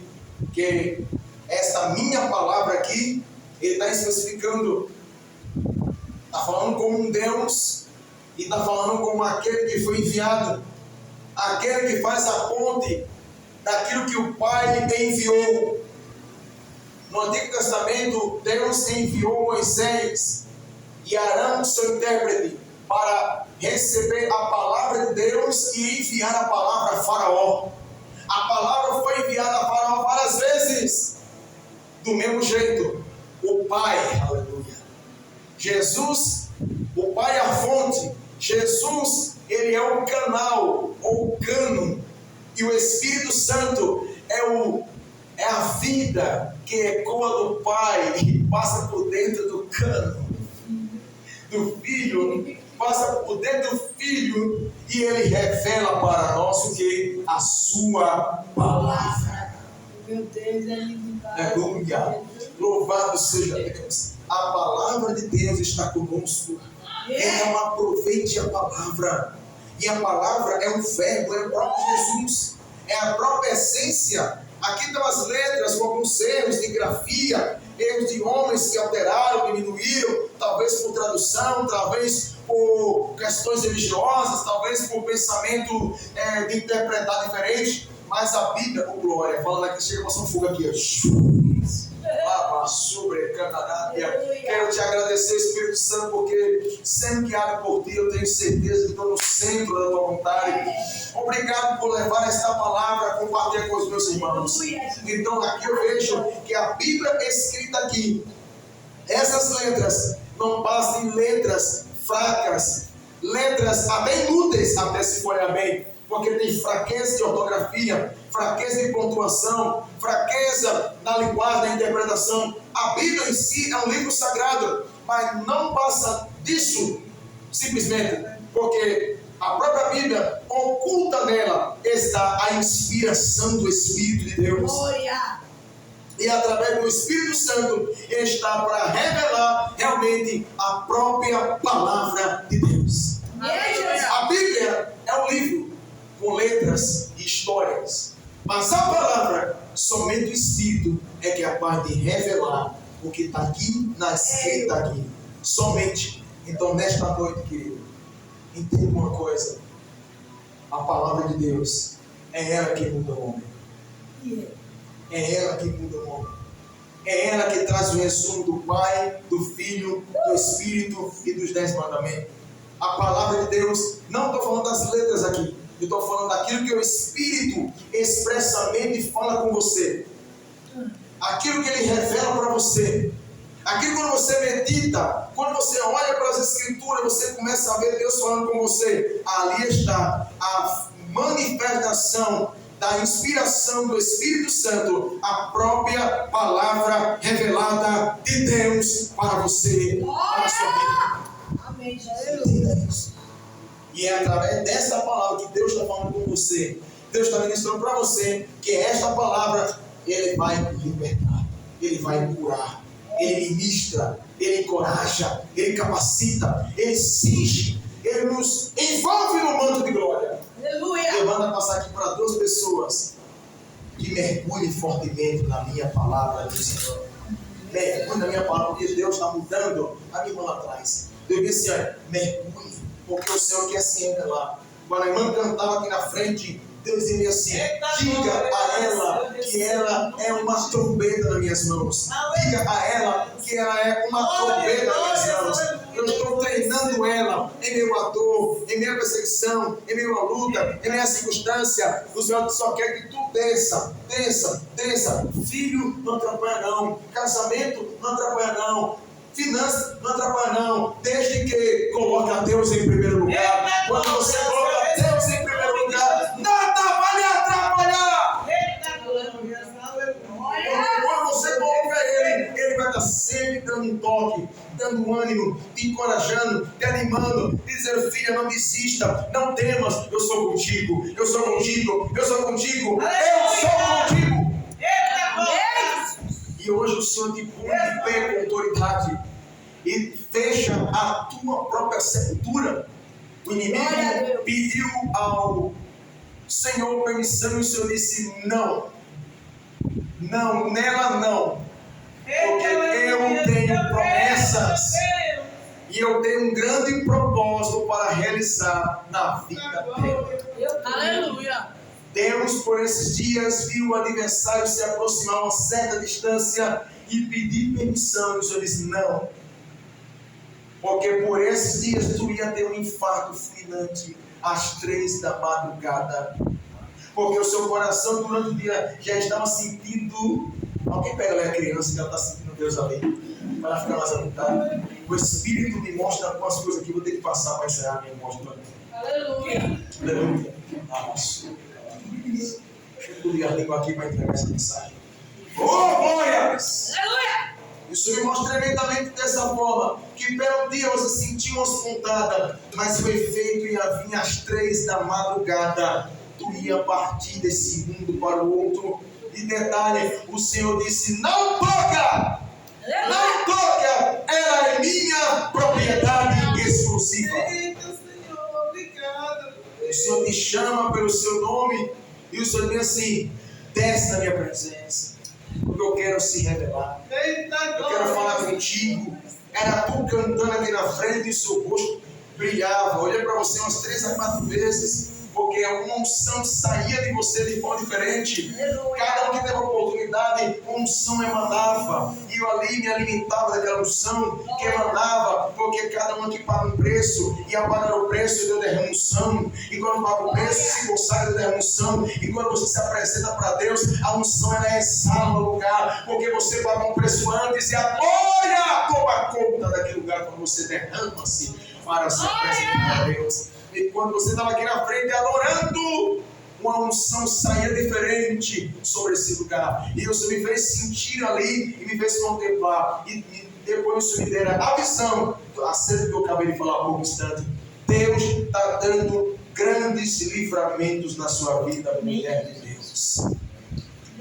Speaker 1: que esta minha palavra aqui, ele está especificando, está falando como um Deus e está falando como aquele que foi enviado, aquele que faz a ponte daquilo que o Pai enviou. No Antigo Testamento, Deus enviou Moisés e Arão, seu intérprete, para receber a palavra de Deus e enviar a palavra a Faraó. A palavra foi enviada a Faraó várias vezes. Do mesmo jeito, o Pai, aleluia, Jesus, o Pai é a fonte, Jesus, ele é o canal, ou o cano, e o Espírito Santo é a vida que ecoa do Pai e passa por dentro do cano, do Filho, passa por dentro do Filho, e ele revela para nós o que? A sua palavra.
Speaker 3: Meu Deus,
Speaker 1: Aleluia. Louvado seja Deus. A palavra de Deus está conosco. Então aproveite a palavra. E a palavra é um verbo, é o próprio Jesus. É a própria essência. Aqui estão as letras com alguns erros de grafia, erros de homens que alteraram, diminuíram, talvez por tradução, talvez por questões religiosas, talvez por pensamento de interpretar diferente. Mas a Bíblia, com glória, falando aqui, chega a passar um fogo aqui, Quero te agradecer, Espírito Santo, porque sempre que abro por ti, eu tenho certeza que estou no centro da tua vontade. Obrigado por levar esta palavra a compartilhar com os meus irmãos. Então aqui eu vejo que a Bíblia escrita aqui, essas letras não passam em letras fracas, letras até inúteis, até se for bem, porque tem fraqueza de ortografia, fraqueza de pontuação, fraqueza na linguagem, na interpretação. A Bíblia em si é um livro sagrado, mas não passa disso simplesmente, porque A própria Bíblia, oculta nela, está a inspiração do Espírito de Deus.
Speaker 3: Glória.
Speaker 1: E através do Espírito Santo está para revelar realmente a própria palavra de Deus. A Bíblia é um livro com letras e histórias, mas a palavra, somente o Espírito é que é capaz de revelar o que está aqui na escrita aqui. Somente. Então, nesta noite, querido, entenda uma coisa: a palavra de Deus é ela que muda o homem. É ela que muda o homem. É ela que traz o resumo do Pai, do Filho, do Espírito e dos 10 mandamentos. A palavra de Deus, não estou falando das letras aqui, eu estou falando daquilo que o Espírito expressamente fala com você. Aquilo que Ele revela para você. Aquilo quando você medita, quando você olha para as Escrituras, você começa a ver Deus falando com você. Ali está a manifestação da inspiração do Espírito Santo, a própria palavra revelada de Deus para você, para a sua vida.
Speaker 3: Amém. Aleluia.
Speaker 1: E é através dessa palavra que Deus está falando com você. Deus está ministrando para você que esta palavra, Ele vai libertar, Ele vai curar, Ele ministra, Ele encoraja, Ele capacita, Ele cinge, Ele nos envolve no manto de glória.
Speaker 3: Aleluia.
Speaker 1: Eu mando passar aqui para 2 pessoas que mergulhem fortemente na minha palavra do Senhor. Mergulhe na minha palavra, porque Deus está mudando a minha mão lá atrás. Eu disse assim, olha, mergulhe, porque o Senhor quer se revelar. Quando a irmã cantava aqui na frente, Deus dizia assim, diga a ela que ela é uma trombeta nas minhas mãos. Diga a ela que ela é uma trombeta nas minhas mãos. Eu estou treinando ela em meio à dor, em meio à perseguição, em meio à luta, em meio à circunstância. O Senhor só quer que tu desça. Filho, não atrapalha não. Casamento, não atrapalha não. Finanças, não atrapalha não. Desde que coloque a Deus em primeiro lugar. Quando você coloca Deus em primeiro lugar, nada vai lhe atrapalhar. Quando você coloca Ele vai estar sempre dando um toque, dando um ânimo, te encorajando, te animando, dizendo, filha, não desista, não temas, eu sou contigo, eu sou contigo, eu sou contigo, eu sou contigo. E hoje o Senhor te põe de pé com autoridade e fecha a tua própria sepultura. O inimigo pediu ao Senhor permissão e o Senhor disse, não, nela não, porque eu tenho promessas e eu tenho um grande propósito para realizar na vida dela.
Speaker 2: Aleluia.
Speaker 1: Deus, por esses dias, viu o adversário se aproximar a uma certa distância e pedir permissão. E o Senhor disse, não. Porque por esses dias tu ia ter um infarto fulminante às 3 da madrugada. Porque o seu coração durante o dia já estava sentindo... Alguém pega ali a criança que ela está sentindo Deus ali. Para ela ficar mais à vontade. O Espírito me mostra algumas coisas que eu vou ter que passar para encerrar a minha mostra.
Speaker 2: Aleluia.
Speaker 1: Aleluia. Deixa eu ligar a língua aqui para entregar essa mensagem. Oh, glórias!
Speaker 2: Aleluia.
Speaker 1: Isso me mostra tremendamente dessa forma, que pelo dia você sentiu uma pontada, mas foi feito e vinha às 3 da madrugada. Tu ia partir desse mundo para o outro. E detalhe, o Senhor disse, não toca! Não toca! Ela é minha propriedade exclusiva.
Speaker 4: Eita, Senhor, obrigado.
Speaker 1: O Senhor te chama pelo seu nome e o Senhor diz assim, desce na minha presença, porque eu quero se revelar.
Speaker 4: Eita,
Speaker 1: Eu quero falar contigo. Era tu cantando aqui na frente e seu rosto brilhava. Olhei para você umas 3 a 4 vezes, porque uma unção saía de você de forma diferente. Cada um que teve a oportunidade, uma unção emanava. E eu ali me alimentava daquela unção que emanava, porque cada um que paga um preço, e a pagar o preço, Deus derrama unção. E quando paga o preço, se consagra, Deus derrama unção. E quando você se apresenta para Deus, a unção ela exala no lugar, porque você pagou um preço antes e a glória toma conta daquele lugar quando você derrama-se para se apresentar a Deus. E quando você estava aqui na frente adorando, uma unção saía diferente sobre esse lugar. E isso me fez sentir ali e me fez contemplar. E depois isso me dera a visão acerca do que eu acabei de falar há pouco instante. Deus está dando grandes livramentos na sua vida, mulher de Deus.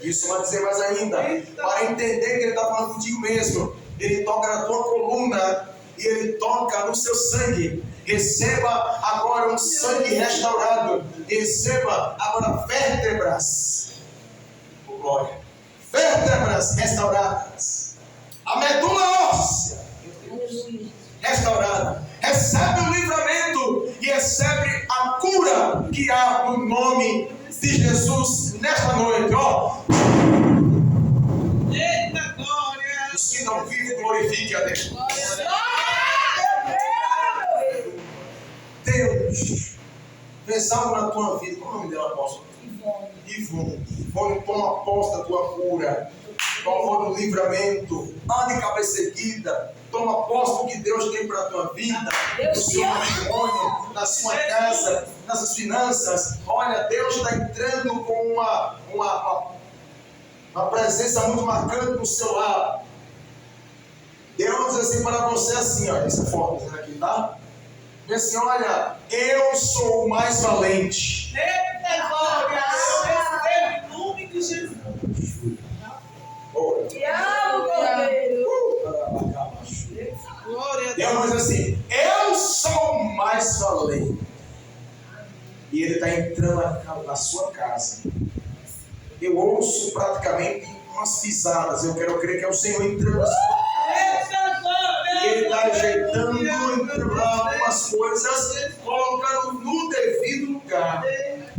Speaker 1: Isso vai dizer mais ainda, para entender que ele está falando contigo mesmo. Ele toca na tua coluna e ele toca no seu sangue. Receba agora um sangue restaurado. Receba agora vértebras. Oh, glória. Vértebras restauradas. A medula óssea restaurada. Recebe o livramento e recebe a cura que há no nome de Jesus nesta noite. Ó.
Speaker 4: Eita glória!
Speaker 1: Os que não vivem, glorifiquem a Deus. Deus, pensava na tua vida. Qual é o nome dela, apóstolo? Ivone. Ivone, toma posse da tua cura. Toma o livramento. Ande cabeça erguida. Toma posse do que Deus tem para a tua vida. No seu matrimônio, na sua casa, nas suas finanças. Olha, Deus está entrando com uma presença muito marcante no seu lar. Deus diz assim para você assim, olha, essa foto dizendo aqui, tá? Diz assim, olha, eu sou o mais valente.
Speaker 4: Eita glória! Eu recebo em nome de Jesus. Glória a Deus.
Speaker 1: Deus diz assim, eu sou o mais valente. E Ele está entrando na sua casa. Eu ouço praticamente umas pisadas. Eu quero crer que é o Senhor entrando na sua casa. E Ele está ajeitando, entrando algumas coisas, colocando no devido lugar.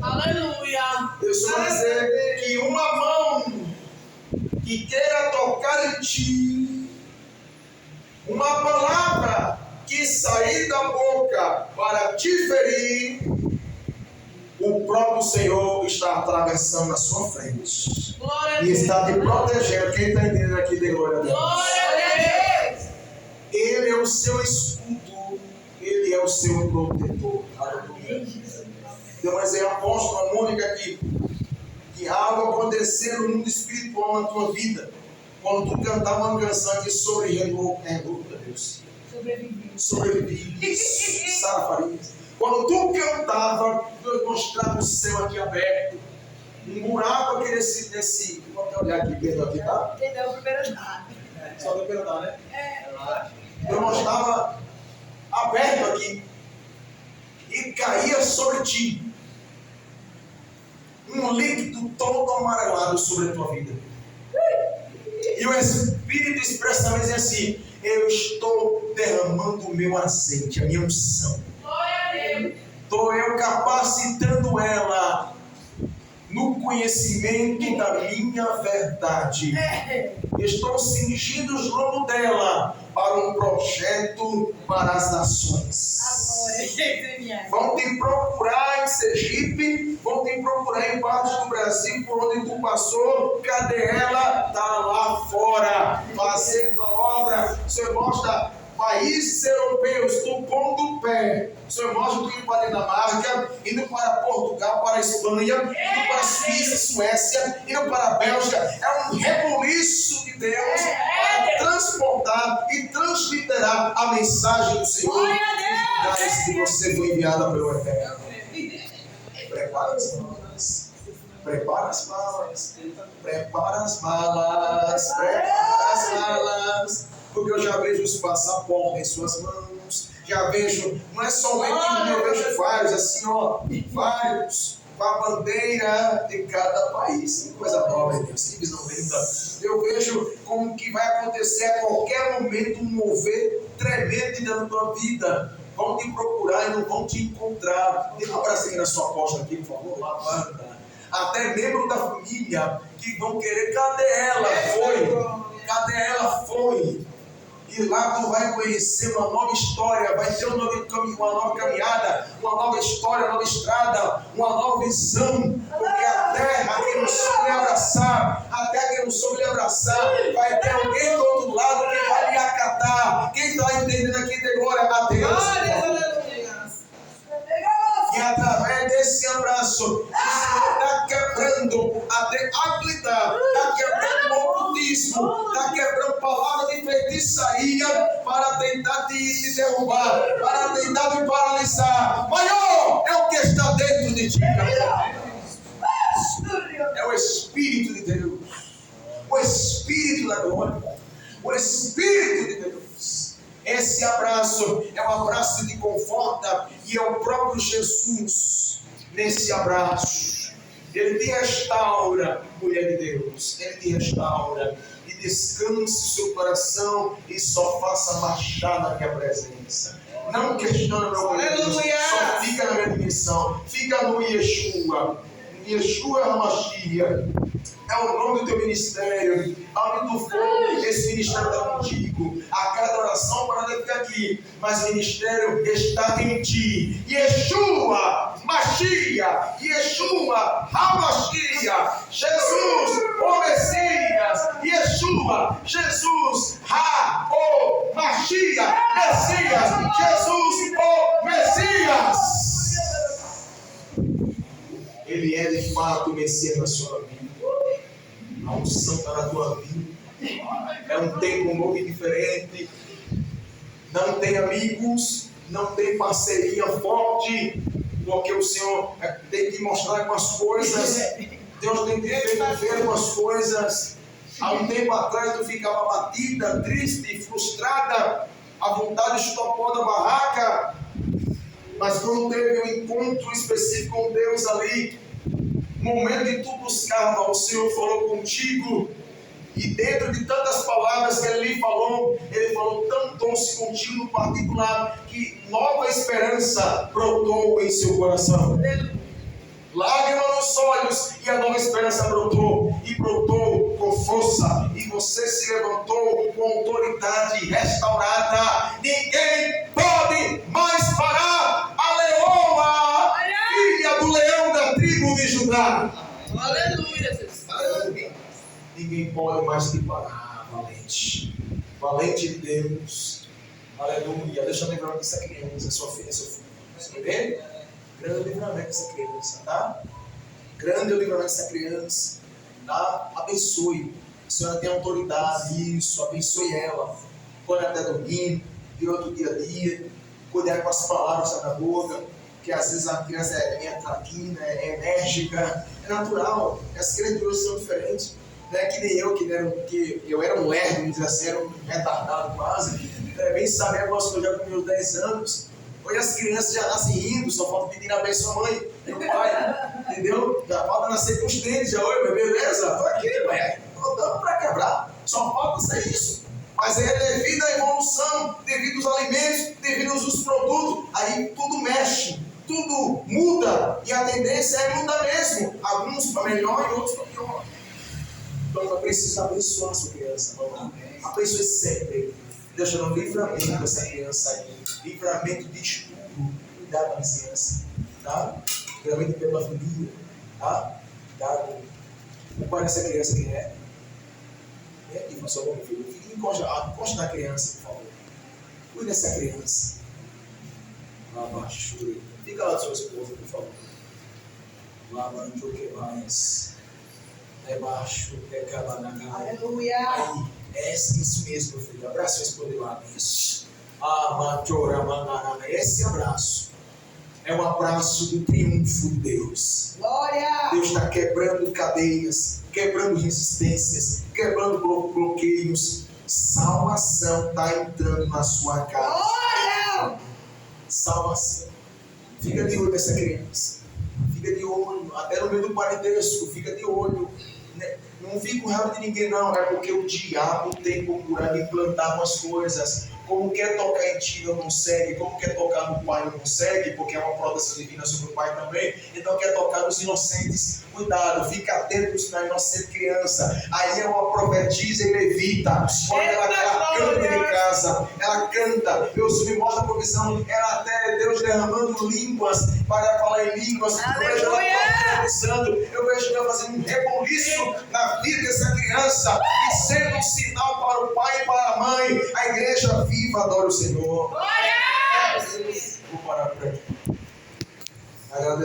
Speaker 2: Aleluia.
Speaker 1: Deus vai dizer que uma mão que queira tocar em ti, uma palavra que sair da boca para te ferir, o próprio Senhor está atravessando na sua frente.
Speaker 2: Glória a
Speaker 1: E
Speaker 2: Deus.
Speaker 1: está te protegendo. Quem está entendendo aqui, de glória a Deus.
Speaker 2: Glória a Deus.
Speaker 1: Ele é o seu escudo, Ele é o seu protetor. Aleluia. Então, mas é a apóstola Mônica aqui, que algo aconteceu no mundo espiritual na tua vida, quando tu cantava uma canção aqui sobre Deus. Sobrevivi. Sara Farias. Quando tu cantava, Deus mostrava o céu aqui aberto, um buraco aqui nesse. Vou até olhar aqui, Pedro, aqui, tá?
Speaker 3: Entendeu? O primeiro andar.
Speaker 1: Só do primeiro andar, né? Eu mostrava aberto aqui e caía sobre ti um líquido todo amarelado sobre a tua vida. E o Espírito expressamente dizia assim: eu estou derramando o meu azeite, a minha unção.
Speaker 2: Glória a Deus.
Speaker 1: Estou eu capacitando ela no conhecimento da minha verdade. Estou cingindo os lombos dela para um projeto para as nações. Vão te procurar em Sergipe, vão te procurar em partes do Brasil por onde tu passou. Cadê ela? Está lá fora, fazendo a obra. O Senhor mostra países europeus, tu pondo o pé. O Senhor mostra tu indo para a Dinamarca, indo para Portugal, para a Espanha, indo para a Suíça, Suécia, indo para a Bélgica. É um rebuliço de Deus para transportar e transliterar a mensagem do Senhor. Que você foi enviada pelo Eterno. Prepara as malas. Prepara as malas. Prepara as malas. Prepara as malas. Porque eu já vejo os passaportes em suas mãos. Já vejo, não é somente um, eu vejo vários, assim, ó, vários, com a bandeira de cada país. Que coisa nova, meu Deus, que visão linda. Eu vejo como que vai acontecer a qualquer momento um mover tremendo dentro da tua vida. Vão te procurar e não vão te encontrar. Dê um abraço aqui na sua costa, aqui, por favor, lá, banda. Até membros da família que vão querer, cadê ela? Foi. Cadê ela? Foi. E lá tu vai conhecer uma nova história, vai ter uma nova caminhada, uma nova história, uma nova estrada, uma nova visão. Porque a terra, quem não soube lhe abraçar, a terra que não soube lhe abraçar, vai ter alguém do outro lado que vai lhe acatar. Quem está entendendo aqui, dê glória a Deus. E através desse abraço, está quebrando a habilidade, está quebrando o ocultismo, está quebrando palavra de feitiçaria para tentar te derrubar, para tentar te paralisar. Maior é é o que está dentro de ti. É o Espírito de Deus. O Espírito da glória. O Espírito de Deus. Esse abraço é um abraço que conforta e é o próprio Jesus nesse abraço. Ele te restaura, mulher de Deus. Ele te restaura. E descanse o seu coração e só faça marchar na minha presença. Não questione meu coração. Só fica na minha dimensão. Fica no Yeshua. Yeshua HaMashiach. É o nome do teu ministério. Aonde tu for, esse ministério está contigo. A cada oração para dentro aqui. Mas o ministério está em ti. Yeshua HaMashiach. Yeshua HaMashiach. Jesus, o Messias. Yeshua, Jesus, HaMashiach. Messias. Jesus, o Messias. Ele é de fato o Messias na sua vida. A unção está na tua vida. É um tempo novo e diferente. Não tem amigos, não tem parceria forte, porque o Senhor tem que mostrar com as coisas. Deus tem que ver com as coisas. Há um tempo atrás tu ficava batida, triste, frustrada, a vontade de chutar o pó da barraca. Mas quando teve um encontro específico com Deus ali, no momento que tu buscava, o Senhor falou contigo. E dentro de tantas palavras que Ele falou tão doce contigo no particular, que nova esperança brotou em seu coração. Lágrima nos olhos e a nova esperança brotou. E brotou com força. E você se levantou com autoridade restaurada. Ninguém pode mais parar a leoa, filha do leão da tribo de Judá.
Speaker 2: Aleluia, Jesus.
Speaker 1: Aleluia. Ninguém pode mais te parar, valente. Valente de Deus. Aleluia. Deixa eu lembrar dessa criança, sua filha, seu filho. Você vê? Grande livramento dessa criança, tá? Grande livramento dessa criança, tá? Abençoe. A senhora tem autoridade, isso, abençoe ela. Quando até dormindo, durante o dia a dia, cuidar com as palavras da boca, que às vezes a criança é meio traquina, é enérgica, é natural. As criaturas são diferentes. Não é que nem eu, que eu era um lerdo, vamos dizer assim, era um retardado quase. Bem saber algumas coisas já com meus 10 anos. Hoje as crianças já nascem rindo, só falta pedir a bênção à mãe e ao pai, entendeu? Já falta nascer com os dentes, já, oi, beleza? Tô aqui, velho, tô dando pra quebrar, só falta ser isso. Mas é devido à evolução, devido aos alimentos, devido aos produtos, aí tudo mexe, tudo muda, e a tendência é mudar mesmo, alguns para melhor e outros para pior. Então eu preciso abençoar essa criança, abençoe sempre. Deus te dá um livramento dessa criança aí. Livramento de estudo. Cuidado com a vizinhança. Tá? Livramento pela família. Tá? Cuidado. O pai dessa criança quem é? Vem aqui, meu seu filho. Fique encosta na criança, por favor. Cuide dessa criança. Lá abaixo. Fica lá do seu esposo, por favor. Lá abaixo, o que mais? Debaixo, pecado na cara.
Speaker 3: Aleluia.
Speaker 1: Aí. Isso mesmo, meu filho. Abraço esse poder lá. Isso. Esse abraço é um abraço do triunfo de Deus.
Speaker 3: Glória.
Speaker 1: Deus está quebrando cadeias, quebrando resistências, quebrando bloqueios. Salvação está entrando na sua casa.
Speaker 3: Glória.
Speaker 1: Salvação. Fica de olho nessa criança. Fica de olho. Até no meio do parentesco. Fica de olho. Não fica com raiva de ninguém, não. É porque o diabo tem procurado implantar umas coisas. Como quer tocar em ti, não consegue. Como quer tocar no pai, não consegue. Porque é uma proteção divina sobre o pai também. Então quer tocar nos inocentes. Cuidado, fica atento na inocente criança. Aí é uma profetisa e levita. Quando ela canta dentro de casa, ela canta. Deus me mostra a provisão. Ela até Deus derramando línguas para falar em línguas. Eu vejo Deus fazendo um reboliço na vida dessa criança e sendo um sinal para o pai e para a mãe. A igreja viva adora o Senhor.
Speaker 2: Glória!
Speaker 1: Vou parar por aqui. Agradeço.